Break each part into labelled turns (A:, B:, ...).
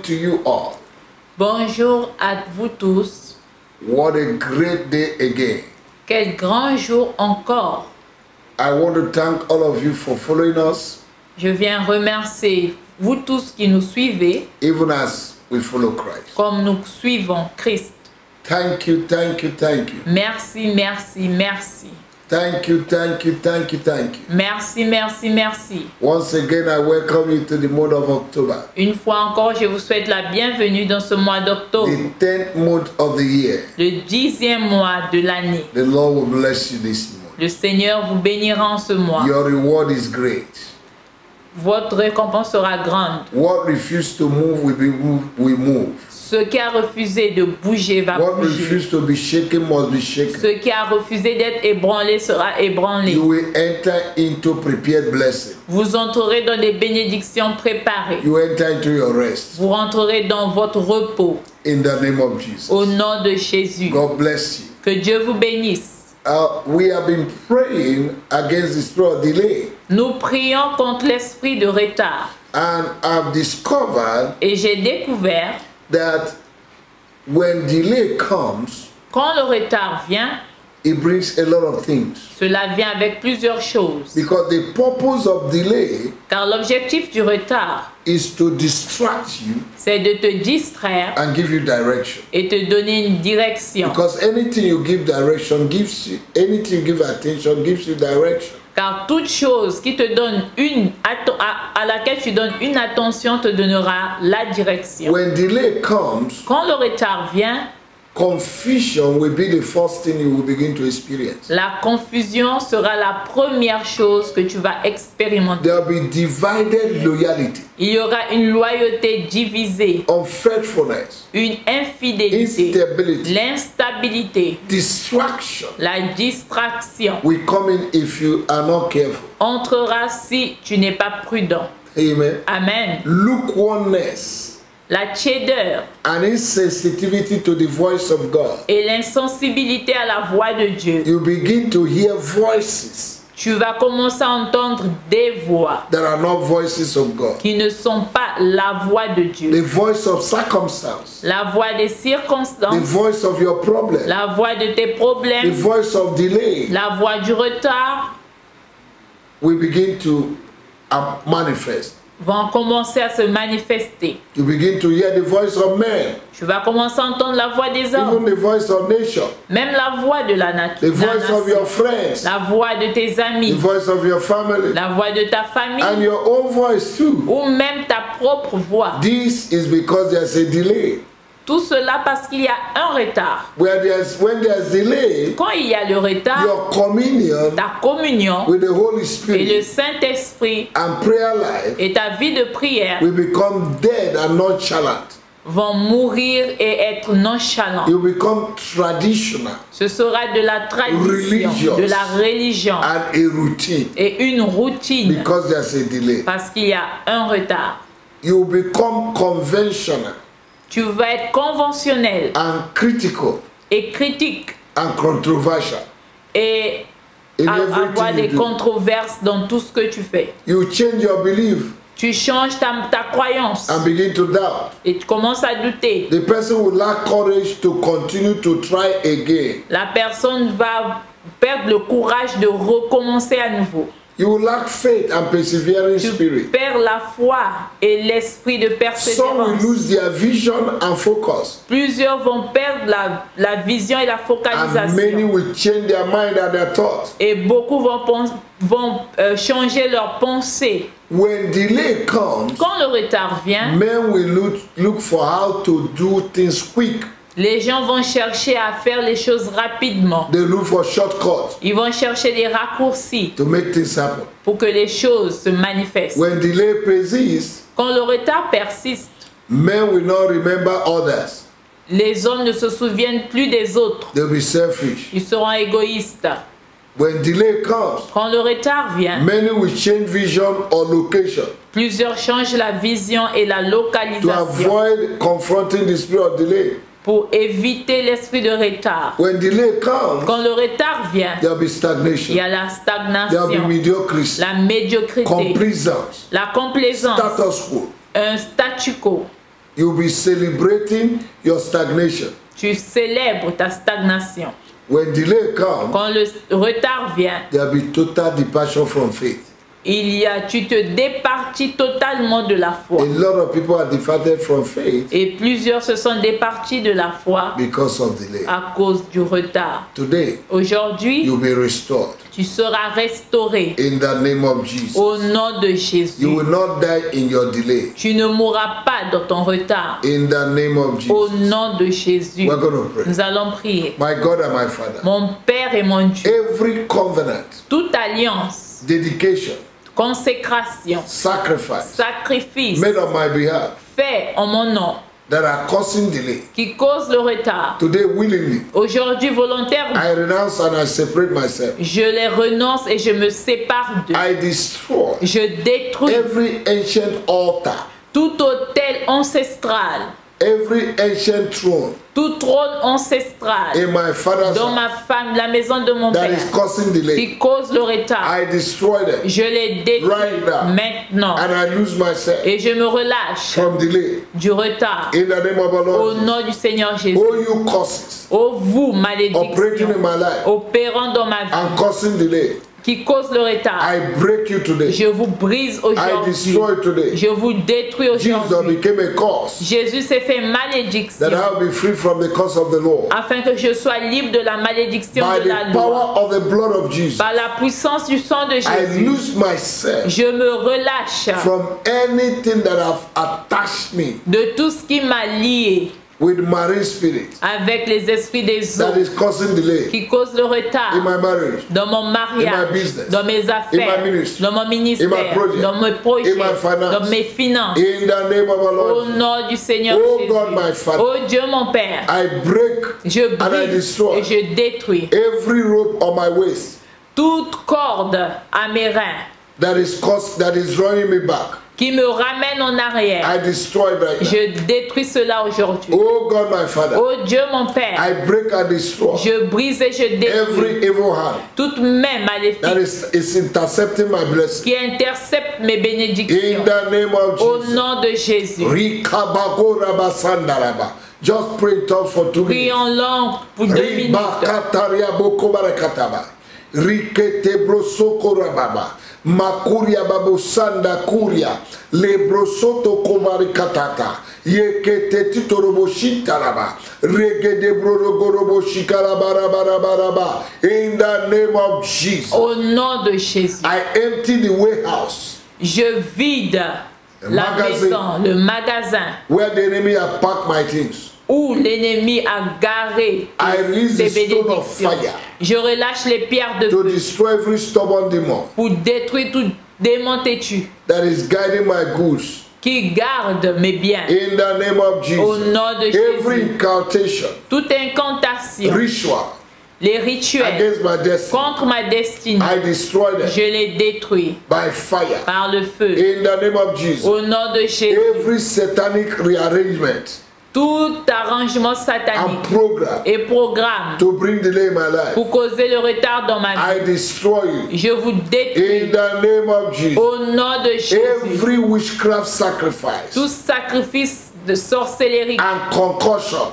A: morning to you all.
B: Bonjour à vous tous.
A: What a great day again.
B: Quel grand jour encore.
A: I want to thank all of you for following us.
B: Je viens remercier vous tous qui nous suivez,
A: Even as we follow Christ.
B: comme nous suivons Christ.
A: Thank you, thank you, thank you.
B: Merci, merci, merci.
A: Thank you, thank you, thank you, thank you.
B: Merci, merci, merci.
A: Once again, I welcome you to the month of October.
B: Une fois encore, je vous souhaite la bienvenue dans ce mois d'octobre,
A: The 10th month of the year.
B: le 10e mois de l'année.
A: The Lord will bless you this month.
B: Le Seigneur vous bénira en ce mois.
A: Your reward is great.
B: Votre récompense sera grande.
A: What refused to move will move.
B: Ce qui a refusé de bouger va
A: What
B: bouger.
A: refused to be shaken must be shaken.
B: Ce qui a refusé d'être ébranlé sera ébranlé.
A: You will enter into prepared blessing.
B: Vous entrerez dans des bénédictions préparées.
A: You enter into your rest.
B: Vous rentrerez dans votre repos.
A: In the name of Jesus.
B: Au nom de Jésus.
A: God bless you.
B: Que Dieu vous bénisse.
A: We have been praying against the spirit of delay.
B: Nous prions contre l'esprit de retard.
A: And I've discovered
B: Et j'ai découvert,
A: that when delay comes,
B: quand le retard vient,
A: it brings a lot of things.
B: cela vient avec plusieurs choses.
A: Because the purpose of delay
B: Car l'objectif du retard,
A: is to distract you
B: c'est de te distraire
A: and give you direction.
B: et te donner une direction.
A: Because anything you give direction gives you, anything you give attention gives you direction.
B: Car toute chose qui te donne à laquelle tu donnes une attention te donnera la direction.
A: When delay comes,
B: Quand le retard vient,
A: confusion will be the first thing you will begin to experience.
B: la confusion sera la première chose que tu vas expérimenter.
A: There will be divided loyalty,
B: Il y aura une loyauté divisée,
A: unfaithfulness,
B: une infidélité,
A: instability,
B: l'instabilité,
A: distraction
B: la distraction
A: will come in if you are not careful.
B: entrera si tu n'es pas prudent.
A: Amen.
B: Amen.
A: Lukewarmness
B: La tiédeur
A: and insensitivity to the voice of God.
B: et l'insensibilité à la voix de Dieu.
A: You begin to hear voices
B: Tu vas commencer à entendre des voix
A: that are not voices of God.
B: qui ne sont pas la voix de Dieu.
A: The voice of circumstance,
B: La voix des
A: the
B: circonstances,
A: voice of your problem,
B: la voix de tes
A: the
B: problèmes,
A: voice of delay
B: la voix du retard
A: will begin to manifest.
B: vont commencer à se manifester.
A: You begin to hear the voice of men,
B: Tu vas commencer à entendre la voix des
A: even
B: hommes,
A: the voice of nation,
B: même la voix de la
A: the
B: nature,
A: voice of your friends,
B: la voix de tes
A: the
B: amis,
A: voice of your family,
B: la voix de ta
A: and
B: famille
A: your own voice too.
B: ou même ta propre voix.
A: This is because there's a delay.
B: Tout cela parce qu'il y a un retard.
A: When there's delay,
B: Quand il y a le retard,
A: your communion
B: ta communion
A: with the Holy
B: et le
A: Spirit
B: Saint-Esprit
A: and prayer life
B: et ta vie de prière
A: will become dead and nonchalant.
B: vont mourir et être nonchalants.
A: You become traditional
B: Ce sera de la tradition,
A: Religious.
B: de la religion
A: and a routine
B: et une routine
A: because there's a delay.
B: parce qu'il y a un retard.
A: You become conventional
B: Tu vas être conventionnel
A: and critical
B: et critique
A: and controversial
B: et
A: in
B: avoir
A: everything
B: des
A: you do.
B: controverses dans tout ce que tu fais.
A: You change your belief
B: Tu changes ta croyance
A: and begin to doubt.
B: et tu commences à douter.
A: The person will lack courage to continue to try again.
B: La personne va perdre le courage de recommencer à nouveau.
A: You will lack faith and persevering
B: Tu
A: spirit.
B: perds la foi et l'esprit de
A: Some will
B: persévérance.
A: lose their vision and focus.
B: Plusieurs vont perdre la vision et la
A: And
B: focalisation.
A: many will change their mind and their thoughts.
B: Et beaucoup vont changer leur pensée.
A: When delay comes,
B: Quand le retard vient,
A: men will look for how to do things quick.
B: les gens vont chercher à faire les choses rapidement.
A: They look for shortcuts
B: Ils vont chercher des raccourcis
A: to make things happen.
B: pour que les choses se manifestent.
A: When delay persists,
B: Quand le retard persiste,
A: men will not remember others.
B: les hommes ne se souviennent plus des autres.
A: They'll be selfish.
B: Ils seront égoïstes.
A: When delay comes,
B: Quand le retard vient,
A: many will change vision or location
B: plusieurs changent la vision et la
A: to
B: localisation
A: avoid confronting the spirit of delay.
B: pour éviter l'esprit de retard.
A: When delay comes,
B: Quand le retard vient,
A: there'll be
B: il
A: stagnation.
B: y a la
A: There'll be
B: stagnation,
A: mediocrity,
B: la médiocrité,
A: complaisance,
B: la complaisance,
A: status quo.
B: un statu quo.
A: You'll be celebrating your stagnation.
B: Tu célèbres ta stagnation.
A: When delay comes,
B: Quand le retard vient,
A: there'll be total departure from faith.
B: tu te départis totalement de la
A: A
B: foi.
A: lot of people are departed from faith
B: Et plusieurs se sont départis de la foi
A: because of delay.
B: à cause du retard.
A: Today,
B: Aujourd'hui,
A: you'll be restored
B: tu seras restauré
A: in the name of Jesus.
B: au nom de Jésus.
A: You will not die in your delay
B: Tu ne mourras pas dans ton retard.
A: in the name of
B: Au
A: Jesus.
B: nom de Jésus.
A: We're going to pray.
B: Nous allons prier.
A: My God and my Father,
B: Mon Père et mon Dieu,
A: every covenant,
B: toute alliance,
A: dedication,
B: consécration,
A: sacrifice
B: sacrifice
A: made on my behalf
B: fait en mon nom
A: that are causing delay,
B: qui cause le retard,
A: today willingly,
B: aujourd'hui volontairement,
A: I renounce and I separate myself.
B: je les renonce et je me sépare d'eux.
A: I destroy
B: Je détruis
A: every ancient altar,
B: tout autel ancestral,
A: every ancient throne
B: tout trône ancestral
A: in my father's
B: dans ma
A: house
B: femme, la maison de mon
A: that
B: père,
A: is causing delay.
B: qui cause le retard.
A: I destroy them
B: Je les détruis
A: right now
B: maintenant
A: and I lose myself
B: et je me relâche
A: from delay
B: du retard
A: in the name of the
B: au
A: Lord.
B: nom du Seigneur Jésus.
A: All you causes
B: Ô vous,
A: operating
B: malédiction,
A: in my life
B: opérant dans ma vie,
A: and causing delay,
B: qui cause le retard,
A: I break you today.
B: je vous brise
A: I
B: aujourd'hui.
A: destroy today.
B: Je vous détruis
A: Jesus
B: aujourd'hui.
A: became a cause
B: Jésus s'est fait malédiction
A: that I will be free from the curse of the law.
B: afin que je sois libre de la malédiction
A: By
B: de la
A: the
B: loi.
A: power of the blood of Jesus,
B: Par la puissance du sang de
A: I
B: Jésus,
A: lose myself
B: je me relâche
A: from anything that have attached me
B: de tout ce qui m'a lié
A: with marine spirit
B: avec les esprits des
A: that
B: eaux
A: is causing delay
B: qui causent le retard
A: in my marriage,
B: dans mon
A: in
B: mariage,
A: my business,
B: dans mes affaires,
A: in my ministry,
B: dans mon ministère,
A: in my project,
B: dans mes projets,
A: in my finance,
B: dans mes finances.
A: in the name of the
B: Au
A: Lord.
B: nom du Seigneur
A: Oh
B: Jésus.
A: God, my Father,
B: Oh Dieu mon Père,
A: I break
B: je
A: and I
B: brise
A: destroy
B: et je détruis
A: every rope on my waist
B: toute corde à mes reins
A: that is drawing me back.
B: qui me ramène en arrière.
A: I destroy it right now.
B: Je détruis cela aujourd'hui.
A: Oh God, my Father,
B: Oh Dieu mon Père,
A: I break and destroy
B: je brise et je détruis
A: every evil hand
B: toute main
A: that
B: maléfique
A: is intercepting my blessing.
B: qui intercepte mes
A: In
B: bénédictions.
A: the name of
B: Au
A: Jesus.
B: nom de Jésus.
A: Rikabagorabasandaraba. Just pray it out for 2 minutes.
B: Prions langue pour 2 minutes.
A: Ribakatariabokobarakataba. Riketebrosokorababa. Makuria babosanda kuria. Lebrosoto kobarikatata. Yeketetitoroboshitaraба. Regedebrodogoroboshikarabarabarabaraba. In the name of Jesus.
B: Au nom de Jésus.
A: I empty the warehouse
B: Je vide la
A: magasin.
B: maison, le magasin
A: where the enemy have packed my things.
B: où l'ennemi a garé
A: I release
B: ses
A: the stone of
B: bénédictions.
A: fire
B: Je relâche les pierres de
A: to
B: feu
A: destroy every stubborn demon
B: pour détruire tout démon têtu
A: that is guiding my goods.
B: qui garde mes biens.
A: In the name of
B: Au
A: Jesus.
B: nom de
A: Every
B: Jésus.
A: incantation,
B: Toute incantation,
A: ritual
B: les rituels
A: against my destiny,
B: contre ma destinée,
A: I destroy them
B: je les détruis
A: by fire.
B: par le feu.
A: In the name of Jesus.
B: Au nom de Jésus.
A: Every satanic rearrangement
B: Tout arrangement
A: and
B: satanique
A: program
B: et programme
A: to bring delay in my life,
B: pour causer le retard dans ma vie,
A: I destroy you.
B: je vous détruis
A: In the name of Jesus.
B: au nom de Jésus.
A: Every witchcraft sacrifice
B: Tout sacrifice de sorcellerie
A: and concussion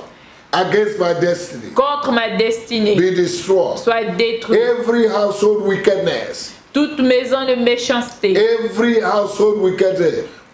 A: against my destiny
B: contre ma destinée
A: be destroyed.
B: soit détruit.
A: Every household wickedness,
B: Toute maison de méchanceté,
A: every household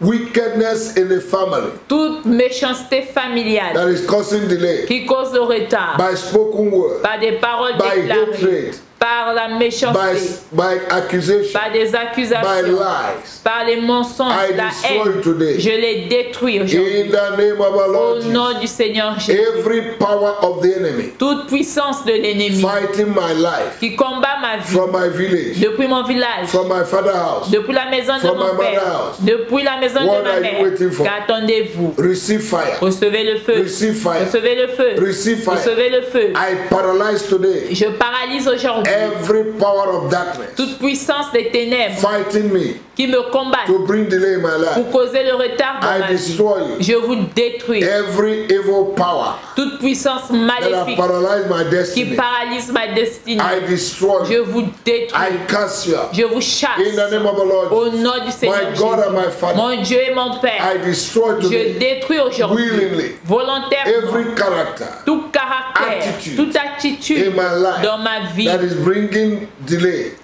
A: wickedness in the family
B: toute méchanceté familiale
A: that is causing delay
B: qui cause le retard
A: by spoken word,
B: par des paroles
A: by
B: déclarées,
A: hatred,
B: par la méchanceté,
A: by accusation,
B: par des
A: by
B: accusations,
A: lies.
B: par les mensonges,
A: I
B: la
A: destroy
B: haine.
A: today.
B: Je les détruis
A: In
B: aujourd'hui.
A: the name of our
B: Au
A: Lord Jesus.
B: nom du Seigneur Jésus.
A: Every power of the enemy
B: Toute puissance de l'ennemi
A: fighting my life
B: qui combat ma vie
A: from my village,
B: depuis mon village,
A: from my father's house,
B: depuis la maison de
A: from
B: mon
A: my
B: père,
A: mother's house.
B: depuis la maison
A: What
B: de ma
A: are you
B: mère.
A: waiting for?
B: Qu'attendez-vous?
A: receive fire.
B: Recevez le feu.
A: Receive fire.
B: Recevez le feu.
A: Receive fire.
B: Recevez le feu.
A: I paralyze today
B: Je paralyse aujourd'hui
A: Every power of darkness
B: Toute puissance des ténèbres
A: fighting me
B: qui me combattent
A: to bring delay in my
B: pour
A: life,
B: causer le retard dans
A: I
B: ma vie,
A: destroy you.
B: je vous détruis.
A: Every evil power
B: Toute puissance
A: that have
B: maléfique
A: paralyzed my
B: qui
A: destiny,
B: paralyse ma destinée,
A: I destroy
B: je
A: you.
B: vous détruis.
A: I curse you.
B: Je vous chasse.
A: In the name of the
B: Au
A: Lord,
B: nom du Seigneur
A: my God and my
B: Jésus.
A: Father,
B: Mon Dieu et mon Père,
A: I destroy
B: je
A: today
B: détruis aujourd'hui,
A: willingly
B: volontairement,
A: every character
B: tout caractère,
A: attitude
B: toute attitude
A: in my life
B: dans ma vie
A: that is bringing delay.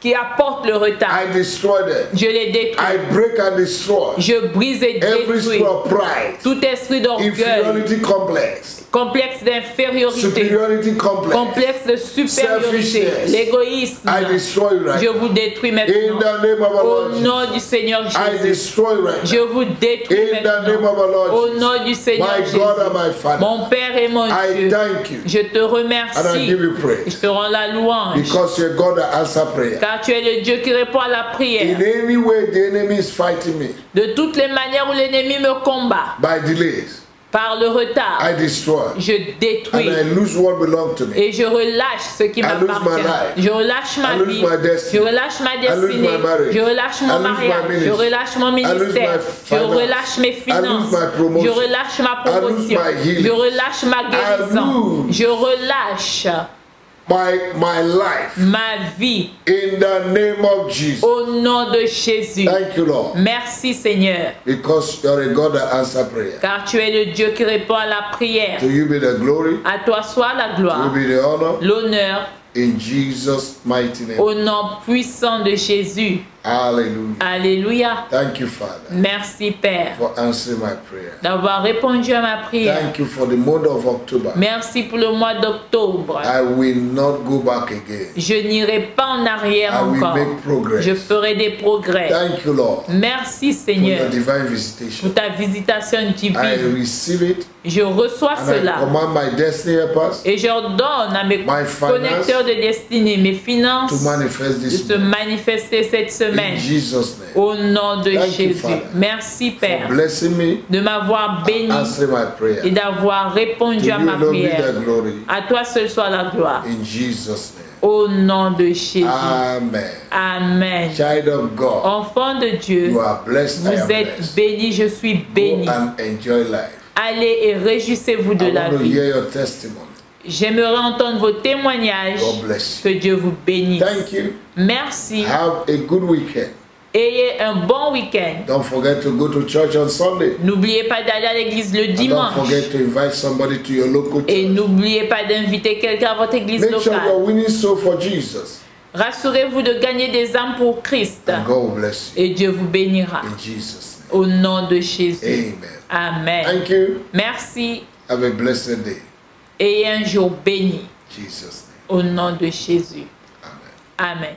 B: qui apporte le retard.
A: I destroy them.
B: Je les détruis.
A: I break and destroy
B: Je brise et
A: every
B: détruis
A: spirit of pride,
B: tout esprit d'orgueil,
A: inferiority complex,
B: complexe d'infériorité,
A: superiority complex,
B: complexe de supériorité,
A: selfishness.
B: l'égoïsme.
A: I destroy you right
B: Je
A: now.
B: vous détruis
A: In
B: maintenant.
A: the name of our
B: Au
A: Lord
B: nom
A: Jesus,
B: du Seigneur
A: I
B: Jésus.
A: destroy you right
B: Je
A: now.
B: vous détruis
A: In the name
B: maintenant.
A: of our Lord
B: Au
A: Jesus,
B: nom du Seigneur
A: my
B: Jésus.
A: God and my Father,
B: Mon Père et mon
A: I
B: Dieu,
A: thank you
B: je te
A: and I
B: remercie.
A: give you
B: Je
A: praise
B: te rends la louange.
A: because you're God that answer prayer.
B: Car tu es le Dieu qui répond à la
A: In
B: prière.
A: any way the enemy is fighting me
B: De toutes les manières où l'ennemi me combat,
A: by delays,
B: par le retard,
A: I destroy
B: je détruis.
A: and I lose what belongs to me.
B: Et je relâche ce qui
A: I lose my
B: m'appartient.
A: life.
B: Je relâche ma
A: I lose
B: vie.
A: my destiny.
B: Je relâche ma
A: I lose
B: destinée.
A: my marriage.
B: Je relâche
A: I
B: mon
A: lose my
B: mariage.
A: ministry.
B: Je relâche mon
A: I lose
B: ministère.
A: my
B: Je
A: finance.
B: relâche mes
A: I lose
B: finances.
A: my promotion.
B: Je relâche ma
A: I lose
B: promotion.
A: my healing.
B: Je relâche ma guérison.
A: lose
B: Je relâche
A: my life
B: ma vie
A: in the name of Jesus.
B: au nom de Jésus.
A: Thank you, Lord,
B: Merci Seigneur,
A: because you're a God that answers prayer.
B: car tu es le Dieu qui répond à la prière.
A: To you be the glory,
B: À toi soit la
A: to you
B: gloire,
A: be the honor,
B: l'honneur,
A: in Jesus' mighty name.
B: au nom puissant de Jésus.
A: Hallelujah.
B: Alléluia.
A: Thank you, Father,
B: Merci Père
A: for answering my prayer.
B: d'avoir répondu à ma prière.
A: Thank you for the month of October.
B: Merci pour le mois d'octobre.
A: I will not go back again.
B: Je n'irai pas en arrière
A: I will
B: encore.
A: make progress.
B: Je ferai des progrès.
A: Thank you, Lord,
B: Merci
A: for
B: Seigneur
A: the divine
B: pour
A: visitation.
B: ta visitation
A: I
B: divine.
A: receive it
B: Je reçois
A: and I
B: cela
A: command my destiny helpers
B: et j'ordonne à mes
A: My finance
B: connecteurs de destinée, mes finances,
A: to manifest
B: de
A: this
B: se
A: month.
B: manifester cette
A: In
B: semaine.
A: Jesus' name.
B: Au nom de
A: Thank you,
B: Jésus.
A: Father,
B: Merci
A: For
B: Père
A: blessing me,
B: de m'avoir béni
A: answering my
B: et
A: prayer.
B: d'avoir
A: To
B: répondu à
A: you
B: ma
A: alone be
B: prière.
A: the glory.
B: À toi seul soit la gloire.
A: In Jesus' name.
B: Au nom de Jésus.
A: Amen.
B: Amen.
A: Child of God,
B: Enfant de Dieu,
A: you are blessed. I am
B: vous êtes
A: blessed.
B: bénis, je suis
A: Go
B: béni.
A: and enjoy life.
B: Allez et réjouissez-vous de
A: I
B: la
A: want to
B: vie.
A: hear your testimony.
B: J'aimerais entendre vos témoignages.
A: God bless
B: Que Dieu vous bénisse.
A: Thank you.
B: Merci.
A: Have a good weekend.
B: Ayez un bon week-end.
A: Don't forget to go to church on Sunday.
B: N'oubliez pas d'aller à l'église le
A: And don't
B: dimanche.
A: forget to invite somebody to your local
B: Et
A: church.
B: n'oubliez pas d'inviter quelqu'un à votre église
A: Make sure
B: locale.
A: you're winning soul for Jesus.
B: Rassurez-vous de gagner des âmes pour Christ.
A: And God will bless you.
B: Et Dieu vous bénira.
A: In Jesus' name.
B: Au nom de Jésus.
A: Amen.
B: Amen.
A: Thank you.
B: Merci.
A: Have a blessed day.
B: Ayez un jour béni.
A: Jesus' name.
B: Au nom de Jésus.
A: Amen.
B: Amen.